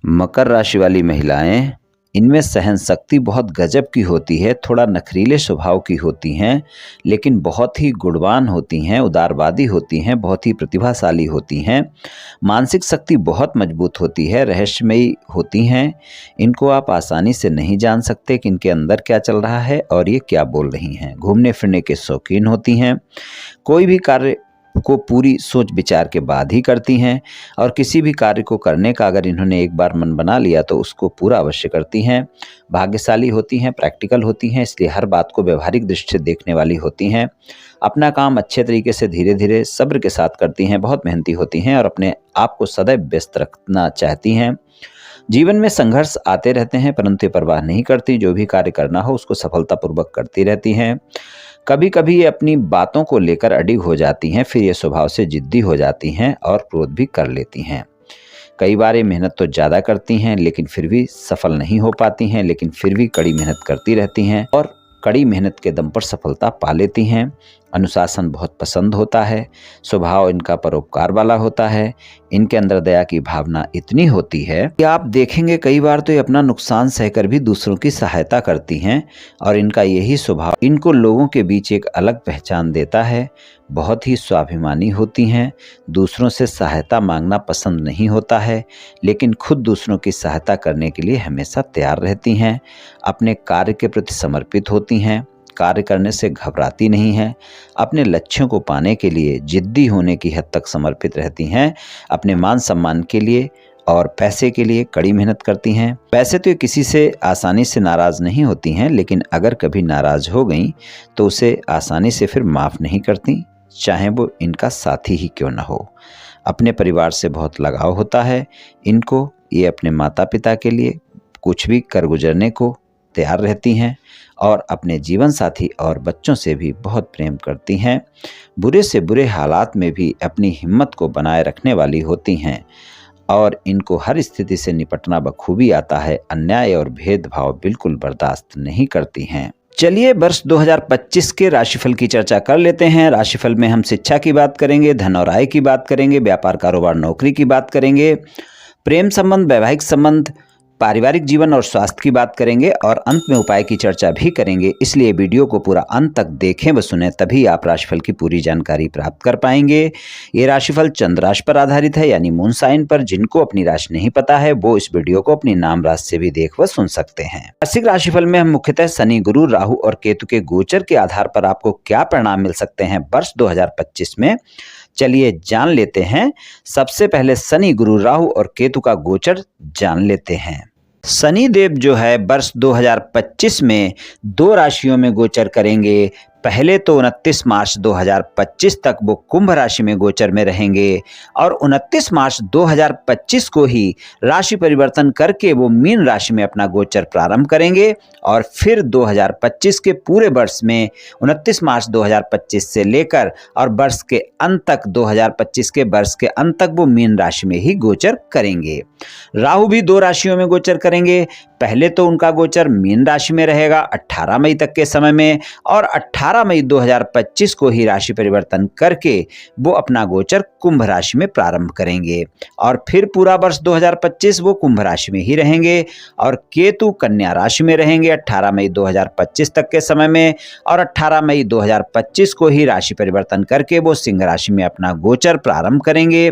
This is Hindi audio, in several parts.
मकर राशि वाली महिलाएं, इनमें सहन शक्ति बहुत गजब की होती है, थोड़ा नखरीले स्वभाव की होती हैं, लेकिन बहुत ही गुणवान होती हैं, उदारवादी होती हैं, बहुत ही प्रतिभाशाली होती हैं। मानसिक शक्ति बहुत मजबूत होती है, रहस्यमयी होती हैं। इनको आप आसानी से नहीं जान सकते कि इनके अंदर क्या चल रहा है और ये क्या बोल रही हैं। घूमने फिरने के शौकीन होती हैं। कोई भी कार्य को पूरी सोच विचार के बाद ही करती हैं और किसी भी कार्य को करने का अगर इन्होंने एक बार मन बना लिया तो उसको पूरा अवश्य करती हैं। भाग्यशाली होती हैं, प्रैक्टिकल होती हैं, इसलिए हर बात को व्यवहारिक दृष्टि से देखने वाली होती हैं। अपना काम अच्छे तरीके से धीरे धीरे सब्र के साथ करती हैं, बहुत मेहनती होती हैं और अपने आप को सदैव व्यस्त रखना चाहती हैं। जीवन में संघर्ष आते रहते हैं परंतु ये परवाह नहीं करती, जो भी कार्य करना हो उसको सफलतापूर्वक करती रहती हैं। कभी कभी ये अपनी बातों को लेकर अडिग हो जाती हैं, फिर ये स्वभाव से जिद्दी हो जाती हैं और क्रोध भी कर लेती हैं। कई बार ये मेहनत तो ज़्यादा करती हैं लेकिन फिर भी सफल नहीं हो पाती हैं, लेकिन फिर भी कड़ी मेहनत करती रहती हैं और कड़ी मेहनत के दम पर सफलता पा लेती हैं। अनुशासन बहुत पसंद होता है, स्वभाव इनका परोपकार वाला होता है। इनके अंदर दया की भावना इतनी होती है कि आप देखेंगे कई बार तो ये अपना नुकसान सहकर भी दूसरों की सहायता करती हैं और इनका यही स्वभाव इनको लोगों के बीच एक अलग पहचान देता है। बहुत ही स्वाभिमानी होती हैं, दूसरों से सहायता मांगना पसंद नहीं होता है, लेकिन खुद दूसरों की सहायता करने के लिए हमेशा तैयार रहती हैं। अपने कार्य के प्रति समर्पित होती हैं, कार्य करने से घबराती नहीं हैं, अपने लक्ष्यों को पाने के लिए जिद्दी होने की हद तक समर्पित रहती हैं। अपने मान सम्मान के लिए और पैसे के लिए कड़ी मेहनत करती हैं। पैसे तो ये किसी से आसानी से नाराज़ नहीं होती हैं, लेकिन अगर कभी नाराज़ हो गई तो उसे आसानी से फिर माफ़ नहीं करती, चाहे वो इनका साथी ही क्यों ना हो। अपने परिवार से बहुत लगाव होता है इनको, ये अपने माता पिता के लिए कुछ भी कर गुजरने को तैयार रहती हैं और अपने जीवन साथी और बच्चों से भी बहुत प्रेम करती हैं। बुरे से बुरे हालात में भी अपनी हिम्मत को बनाए रखने वाली होती हैं और इनको हर स्थिति से निपटना बखूबी आता है। अन्याय और भेदभाव बिल्कुल बर्दाश्त नहीं करती हैं। चलिए वर्ष 2025 के राशिफल की चर्चा कर लेते हैं। राशिफल में हम शिक्षा की बात करेंगे, धन और आय की बात करेंगे, व्यापार कारोबार नौकरी की बात करेंगे, प्रेम संबंध, वैवाहिक संबंध, पारिवारिक जीवन और स्वास्थ्य की बात करेंगे और अंत में उपाय की चर्चा भी करेंगे। इसलिए वीडियो को पूरा अंत तक देखें व सुनें, तभी आप राशिफल की पूरी जानकारी प्राप्त कर पाएंगे। ये राशिफल चंद्र राशि पर आधारित है, यानी मून साइन पर। जिनको अपनी राशि नहीं पता है वो इस वीडियो को अपनी नाम राशि से भी देख व सुन सकते हैं। वार्षिक राशिफल में हम मुख्यतः शनि, गुरु, राहु और केतु के गोचर के आधार पर आपको क्या परिणाम मिल सकते हैं वर्ष 2025 में, चलिए जान लेते हैं। सबसे पहले शनि, गुरु, राहु और केतु का गोचर जान लेते हैं। शनि देव जो है वर्ष 2025 में 2 राशियों में गोचर करेंगे। पहले तो 29 मार्च 2025 तक वो कुंभ राशि में गोचर में रहेंगे और 29 मार्च 2025 को ही राशि परिवर्तन करके वो मीन राशि में अपना गोचर प्रारंभ करेंगे और फिर 2025 के पूरे वर्ष में 29 मार्च 2025 से लेकर और वर्ष के अंत तक 2025 के वर्ष के अंत तक वो मीन राशि में ही गोचर करेंगे। राहु भी 2 राशियों में गोचर करेंगे। पहले तो उनका गोचर मीन राशि में रहेगा 18 मई तक के समय में और 18 मई 2025 को ही राशि परिवर्तन करके वो अपना गोचर कुंभ राशि में प्रारंभ करेंगे और फिर पूरा वर्ष 2025 वो कुंभ राशि में ही रहेंगे। और केतु कन्या राशि में रहेंगे 18 मई 2025 तक के समय में और 18 मई 2025 को ही राशि परिवर्तन करके वो सिंह राशि में अपना गोचर प्रारंभ करेंगे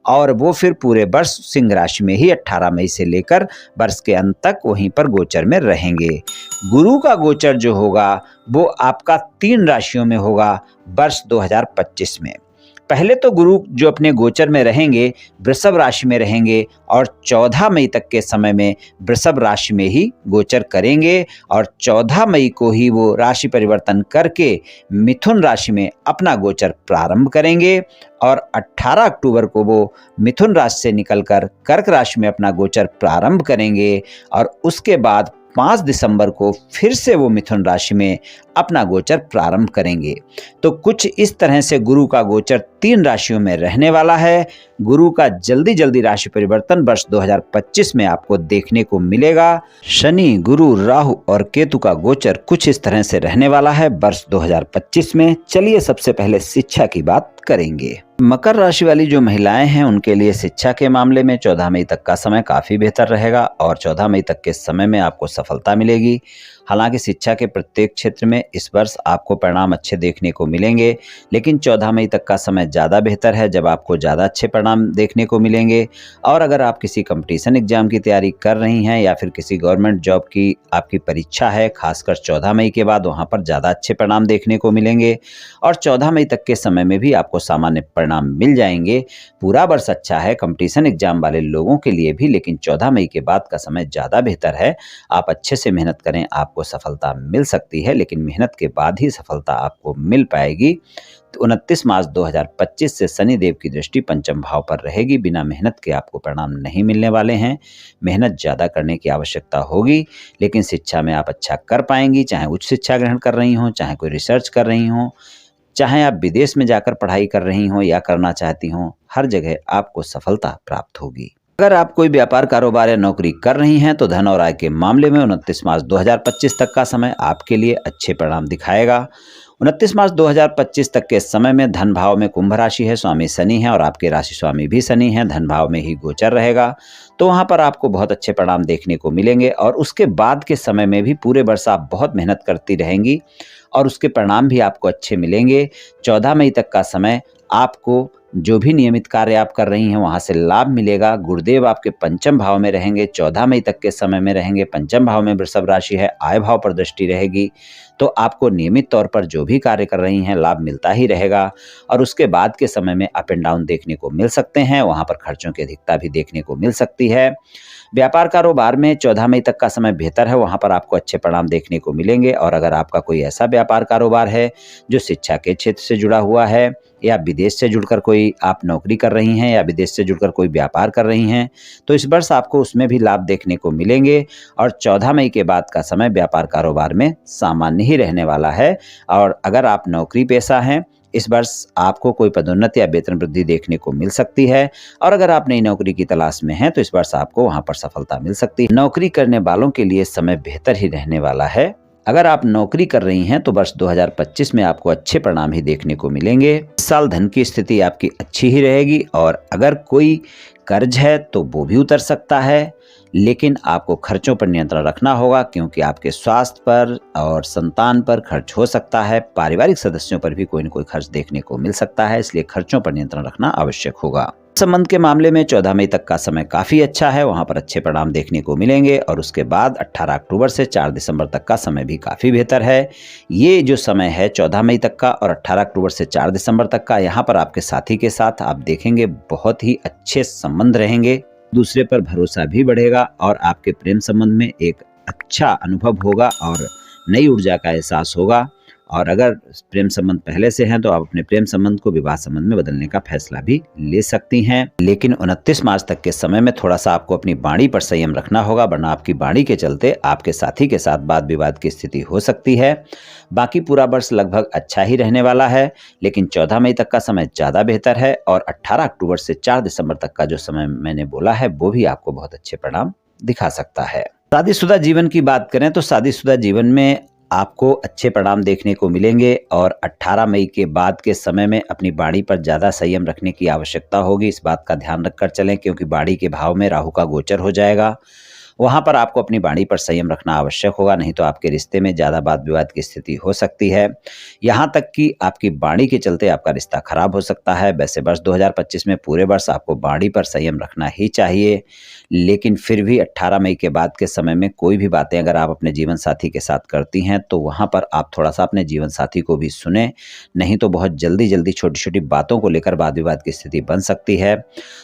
और वो फिर पूरे वर्ष सिंह राशि में ही 18 मई से लेकर वर्ष के अंत तक वहीं पर गोचर में रहेंगे। गुरु का गोचर जो होगा वो आपका 3 राशियों में होगा वर्ष 2025 में। पहले तो गुरु जो अपने गोचर में रहेंगे वृषभ राशि में रहेंगे और 14 मई तक के समय में वृषभ राशि में ही गोचर करेंगे और 14 मई को ही वो राशि परिवर्तन करके मिथुन राशि में अपना गोचर प्रारंभ करेंगे और 18 अक्टूबर को वो मिथुन राशि से निकलकर कर्क राशि में अपना गोचर प्रारंभ करेंगे और उसके बाद 5 दिसंबर को फिर से वो मिथुन राशि में अपना गोचर प्रारंभ करेंगे। तो कुछ इस तरह से गुरु का गोचर 3 राशियों में रहने वाला है। गुरु का जल्दी जल्दी राशि परिवर्तन वर्ष 2025 में आपको देखने को मिलेगा। शनि, गुरु, राहु और केतु का गोचर कुछ इस तरह से रहने वाला है वर्ष 2025 में। चलिए सबसे पहले शिक्षा की बात करेंगे। मकर राशि वाली जो महिलाएं हैं उनके लिए शिक्षा के मामले में 14 मई तक का समय काफ़ी बेहतर रहेगा और 14 मई तक के समय में आपको सफलता मिलेगी। हालांकि शिक्षा के प्रत्येक क्षेत्र में इस वर्ष आपको परिणाम अच्छे देखने को मिलेंगे, लेकिन 14 मई तक का समय ज़्यादा बेहतर है जब आपको ज़्यादा अच्छे परिणाम देखने को मिलेंगे। और अगर आप किसी कंपटीशन एग्जाम की तैयारी कर रही हैं या फिर किसी गवर्नमेंट जॉब की आपकी परीक्षा है, खासकर 14 मई के बाद वहाँ पर ज़्यादा अच्छे परिणाम देखने को मिलेंगे और 14 मई तक के समय में भी आपको सामान्य परिणाम मिल जाएंगे। पूरा वर्ष अच्छा है कंपटीशन एग्जाम वाले लोगों के लिए भी, लेकिन 14 मई के बाद का समय ज़्यादा बेहतर है। आप अच्छे से मेहनत करें, आपको सफलता मिल सकती है, लेकिन मेहनत के बाद ही सफलता आपको मिल पाएगी। तो 29 मार्च 2025 से शनि देव की दृष्टि पंचम भाव पर रहेगी। बिना मेहनत के आपको परिणाम नहीं मिलने वाले हैं। मेहनत ज़्यादा करने की आवश्यकता होगी, लेकिन शिक्षा में आप अच्छा कर पाएंगी। चाहे उच्च शिक्षा ग्रहण कर रही हों, चाहे कोई रिसर्च कर रही हों, चाहे आप विदेश में जाकर पढ़ाई कर रही हों या करना चाहती हों, हर जगह आपको सफलता प्राप्त होगी। अगर आप कोई व्यापार, कारोबार या नौकरी कर रही हैं तो धन और आय के मामले में 29 मार्च 2025 तक का समय आपके लिए अच्छे परिणाम दिखाएगा। 29 मार्च 2025 तक के समय में धन भाव में कुंभ राशि है, स्वामी शनि है और आपके राशि स्वामी भी शनि है, धन भाव में ही गोचर रहेगा। तो वहाँ पर आपको बहुत अच्छे परिणाम देखने को मिलेंगे और उसके बाद के समय में भी पूरे वर्ष आप बहुत मेहनत करती रहेंगी और उसके परिणाम भी आपको अच्छे मिलेंगे। 14 मई तक का समय आपको जो भी नियमित कार्य आप कर रही हैं वहाँ से लाभ मिलेगा। गुरुदेव आपके पंचम भाव में रहेंगे, 14 मई तक के समय में रहेंगे। पंचम भाव में वृषभ राशि है, आय भाव पर दृष्टि रहेगी, तो आपको नियमित तौर पर जो भी कार्य कर रही हैं लाभ मिलता ही रहेगा। और उसके बाद के समय में अप एंड डाउन देखने को मिल सकते हैं, वहाँ पर खर्चों की अधिकता भी देखने को मिल सकती है। व्यापार कारोबार में 14 मई तक का समय बेहतर है, वहाँ पर आपको अच्छे परिणाम देखने को मिलेंगे। और अगर आपका कोई ऐसा व्यापार कारोबार है जो शिक्षा के क्षेत्र से जुड़ा हुआ है या विदेश से जुड़कर कोई आप नौकरी कर रही हैं या विदेश से जुड़कर कोई व्यापार कर रही हैं, तो इस वर्ष आपको उसमें भी लाभ देखने को मिलेंगे। और 14 मई के बाद का समय व्यापार कारोबार में सामान्य ही रहने वाला है। और अगर आप नौकरी पेशा हैं, इस वर्ष आपको कोई पदोन्नति या वेतन वृद्धि देखने को मिल सकती है। और अगर आप नई नौकरी की तलाश में हैं तो इस वर्ष आपको वहां पर सफलता मिल सकती है। नौकरी करने वालों के लिए समय बेहतर ही रहने वाला है। अगर आप नौकरी कर रही हैं तो वर्ष 2025 में आपको अच्छे परिणाम ही देखने को मिलेंगे। इस साल धन की स्थिति आपकी अच्छी ही रहेगी और अगर कोई कर्ज है तो वो भी उतर सकता है, लेकिन आपको खर्चों पर नियंत्रण रखना होगा क्योंकि आपके स्वास्थ्य पर और संतान पर खर्च हो सकता है। पारिवारिक सदस्यों पर भी कोई न कोई खर्च देखने को मिल सकता है, इसलिए खर्चों पर नियंत्रण रखना आवश्यक होगा। संबंध के मामले में 14 मई तक का समय काफी अच्छा है, वहां पर अच्छे परिणाम देखने को मिलेंगे। और उसके बाद 18 अक्टूबर से 4 दिसंबर तक का समय भी काफी बेहतर है। ये जो समय है 14 मई तक का और 18 अक्टूबर से 4 दिसंबर तक का, यहाँ पर आपके साथी के साथ आप देखेंगे बहुत ही अच्छे संबंध रहेंगे, दूसरे पर भरोसा भी बढ़ेगा और आपके प्रेम संबंध में एक अच्छा अनुभव होगा और नई ऊर्जा का एहसास होगा। और अगर प्रेम संबंध पहले से हैं तो आप अपने प्रेम संबंध को विवाह संबंध में बदलने का फैसला भी ले सकती हैं। लेकिन 29 मार्च तक के समय में थोड़ा सा आपको अपनी वाणी पर संयम रखना होगा, वरना आपकी वाणी के चलते आपके साथी के साथ वाद विवाद की स्थिति हो सकती है। बाकी पूरा वर्ष लगभग अच्छा ही रहने वाला है, लेकिन 14 मई तक का समय ज़्यादा बेहतर है और 18 अक्टूबर से 4 दिसंबर तक का जो समय मैंने बोला है वो भी आपको बहुत अच्छे परिणाम दिखा सकता है। शादीशुदा जीवन की बात करें तो शादीशुदा जीवन में आपको अच्छे परिणाम देखने को मिलेंगे और 18 मई के बाद के समय में अपनी बाड़ी पर ज़्यादा संयम रखने की आवश्यकता होगी। इस बात का ध्यान रखकर चलें क्योंकि बाड़ी के भाव में राहु का गोचर हो जाएगा। वहाँ पर आपको अपनी वाणी पर संयम रखना आवश्यक होगा, नहीं तो आपके रिश्ते में ज़्यादा वाद विवाद की स्थिति हो सकती है। यहाँ तक कि आपकी वाणी के चलते आपका रिश्ता खराब हो सकता है। वैसे वर्ष 2025 में पूरे वर्ष आपको वाणी पर संयम रखना ही चाहिए, लेकिन फिर भी 18 मई के बाद के समय में कोई भी बातें अगर आप अपने जीवन साथी के साथ करती हैं तो वहाँ पर आप थोड़ा सा अपने जीवन साथी को भी सुने, नहीं तो बहुत जल्दी जल्दी छोटी छोटी बातों को लेकर वाद विवाद की स्थिति बन सकती है।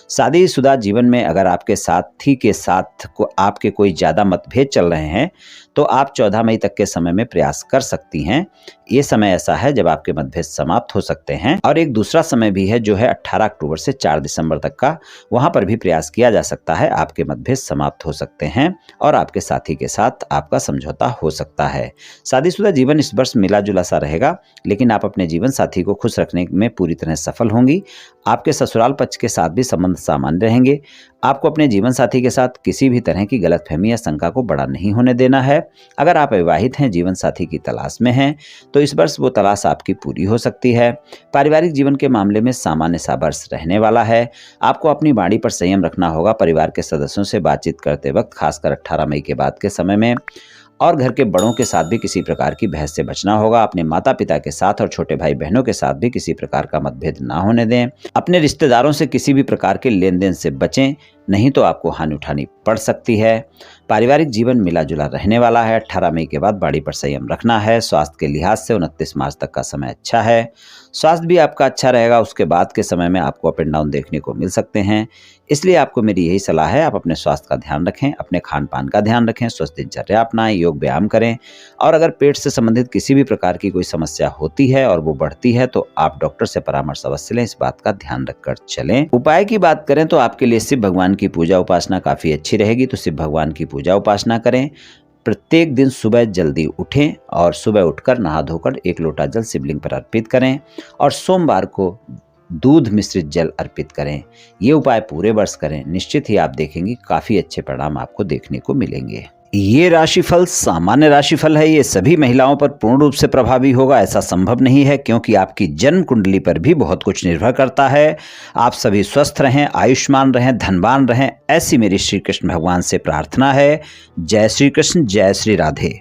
शादीशुदा जीवन में अगर आपके साथी के साथ आपके कोई ज़्यादा मतभेद चल रहे हैं तो आप 14 मई तक के समय में प्रयास कर सकती हैं। ये समय ऐसा है जब आपके मतभेद समाप्त हो सकते हैं। और एक दूसरा समय भी है जो है 18 अक्टूबर से 4 दिसंबर तक का, वहां पर भी प्रयास किया जा सकता है, आपके मतभेद समाप्त हो सकते हैं और आपके साथी के साथ आपका समझौता हो सकता है। शादीशुदा जीवन इस वर्ष मिला जुला सा रहेगा, लेकिन आप अपने जीवन साथी को खुश रखने में पूरी तरह सफल होंगी। आपके ससुराल पक्ष के साथ भी संबंध सामान्य रहेंगे। आपको अपने जीवन साथी के साथ किसी भी तरह की गलतफहमी या शंका को बड़ा नहीं होने देना है। अगर आप विवाहित हैं, जीवन साथी की तलाश में हैं, तो इस वर्ष वो तलाश आपकी पूरी हो सकती है। पारिवारिक जीवन के मामले में सामान्य सा वर्ष रहने वाला है। आपको अपनी वाणी पर संयम रखना होगा। परिवार के सदस्यों से बातचीत करते वक्त, खासकर 18 मई के बाद के समय में, और घर के बड़ों के साथ भी किसी प्रकार की बहस से बचना होगा। अपने माता पिता के साथ और छोटे भाई बहनों के साथ भी किसी प्रकार का मतभेद ना होने दें। अपने रिश्तेदारों से किसी भी प्रकार के लेन देन से बचें, नहीं तो आपको हानि उठानी पड़ सकती है। पारिवारिक जीवन मिला जुला रहने वाला है। 18 मई के बाद वाणी पर संयम रखना है। स्वास्थ्य के लिहाज से 29 मार्च तक का समय अच्छा है। स्वास्थ्य भी आपका अच्छा रहेगा। उसके बाद के समय में आपको अप एंड डाउन देखने को मिल सकते हैं। इसलिए आपको मेरी यही सलाह है, आप अपने स्वास्थ्य का ध्यान रखें, अपने खान पान का ध्यान रखें, स्वस्थ दिनचर्या अपनाएं, योग व्यायाम करें, और अगर पेट से संबंधित किसी भी प्रकार की कोई समस्या होती है और वो बढ़ती है तो आप डॉक्टर से परामर्श अवश्य लें। इस बात का ध्यान रखकर चलें। उपाय की बात करें तो आपके लिए शिव भगवान की पूजा उपासना काफी अच्छी रहेगी, तो शिव भगवान की पूजा उपासना करें। प्रत्येक दिन सुबह जल्दी उठें और सुबह उठकर नहा धोकर 1 लोटा जल शिवलिंग पर अर्पित करें, और सोमवार को दूध मिश्रित जल अर्पित करें। ये उपाय पूरे वर्ष करें, निश्चित ही आप देखेंगे काफी अच्छे परिणाम आपको देखने को मिलेंगे। ये राशिफल सामान्य राशिफल है। ये सभी महिलाओं पर पूर्ण रूप से प्रभावी होगा ऐसा संभव नहीं है, क्योंकि आपकी जन्म कुंडली पर भी बहुत कुछ निर्भर करता है। आप सभी स्वस्थ रहें, आयुष्मान रहें, धनवान रहें, ऐसी मेरी श्री कृष्ण भगवान से प्रार्थना है। जय श्री कृष्ण, जय श्री राधे।